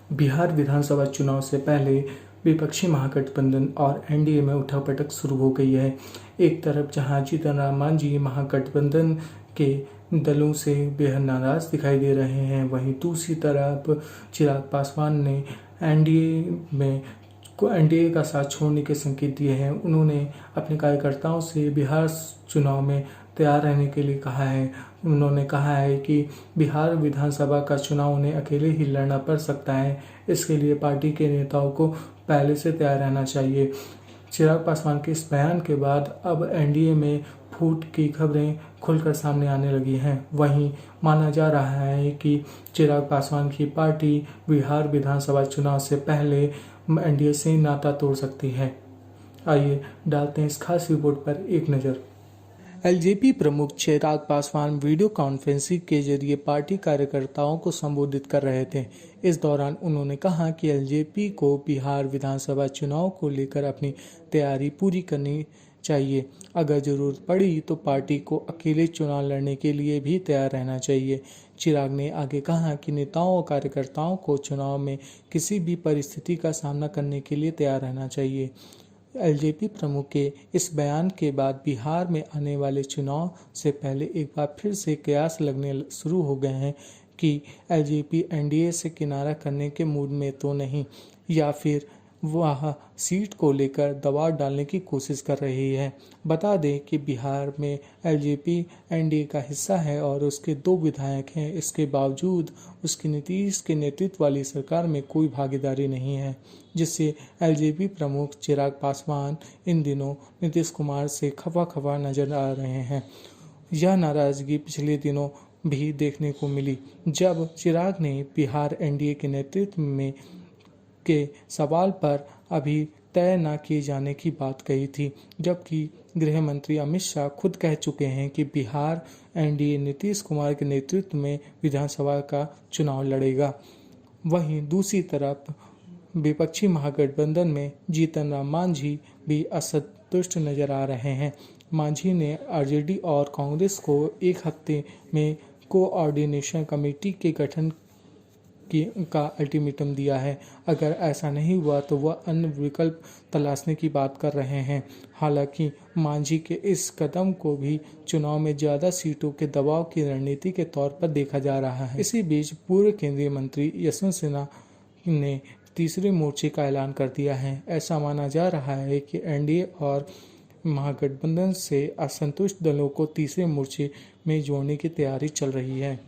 बिहार विधानसभा चुनाव से पहले विपक्षी महागठबंधन और एनडीए में उठापटक शुरू हो गई है। एक तरफ जहां जीतन राम मांझी महागठबंधन के दलों से बेहद नाराज दिखाई दे रहे हैं, वहीं दूसरी तरफ चिराग पासवान ने एनडीए का साथ छोड़ने के संकेत दिए हैं। उन्होंने अपने कार्यकर्ताओं से बिहार चुनाव में तैयार रहने के लिए कहा है। उन्होंने कहा है कि बिहार विधानसभा का चुनाव उन्हें अकेले ही लड़ना पड़ सकता है, इसके लिए पार्टी के नेताओं को पहले से तैयार रहना चाहिए। चिराग पासवान के इस बयान के बाद अब एनडीए में फूट की खबरें खुलकर सामने आने लगी हैं। वहीं माना जा रहा है कि चिराग पासवान की पार्टी बिहार विधानसभा चुनाव से पहले एनडीए से नाता तोड़ सकती है। आइए डालते हैं इस खास रिपोर्ट पर एक नज़र। एलजेपी प्रमुख चिराग पासवान वीडियो कॉन्फ्रेंसिंग के जरिए पार्टी कार्यकर्ताओं को संबोधित कर रहे थे। इस दौरान उन्होंने कहा कि एलजेपी को बिहार विधानसभा चुनाव को लेकर अपनी तैयारी पूरी करनी चाहिए। अगर जरूरत पड़ी तो पार्टी को अकेले चुनाव लड़ने के लिए भी तैयार रहना चाहिए। चिराग ने आगे कहा कि नेताओं और कार्यकर्ताओं को चुनाव में किसी भी परिस्थिति का सामना करने के लिए तैयार रहना चाहिए। एलजेपी प्रमुख के इस बयान के बाद बिहार में आने वाले चुनाव से पहले एक बार फिर से कयास लगने शुरू हो गए हैं कि एलजेपी एनडीए से किनारा करने के मूड में तो नहीं, या फिर वह सीट को लेकर दबाव डालने की कोशिश कर रही है। बता दें कि बिहार में एलजेपी एनडीए का हिस्सा है और उसके 2 विधायक हैं। इसके बावजूद उसकी नीतीश के नेतृत्व वाली सरकार में कोई भागीदारी नहीं है, जिससे एलजेपी प्रमुख चिराग पासवान इन दिनों नीतीश कुमार से खफा नजर आ रहे हैं। यह नाराजगी पिछले दिनों भी देखने को मिली, जब चिराग ने बिहार एनडीए के नेतृत्व में के सवाल पर अभी तय न किए जाने की बात कही थी, जबकि गृह मंत्री अमित शाह खुद कह चुके हैं कि बिहार एनडीए नीतीश कुमार के नेतृत्व में विधानसभा का चुनाव लड़ेगा। वहीं दूसरी तरफ विपक्षी महागठबंधन में जीतन राम मांझी भी असंतुष्ट नजर आ रहे हैं। मांझी ने आरजेडी और कांग्रेस को एक हफ्ते में कोऑर्डिनेशन कमेटी के गठन का अल्टीमेटम दिया है। अगर ऐसा नहीं हुआ तो वह अन्य विकल्प तलाशने की बात कर रहे हैं। हालांकि मांझी के इस कदम को भी चुनाव में ज़्यादा सीटों के दबाव की रणनीति के तौर पर देखा जा रहा है। इसी बीच पूर्व केंद्रीय मंत्री यशवंत सिन्हा ने तीसरे मोर्चे का ऐलान कर दिया है। ऐसा माना जा रहा है कि एनडीए और महागठबंधन से असंतुष्ट दलों को तीसरे मोर्चे में जोड़ने की तैयारी चल रही है।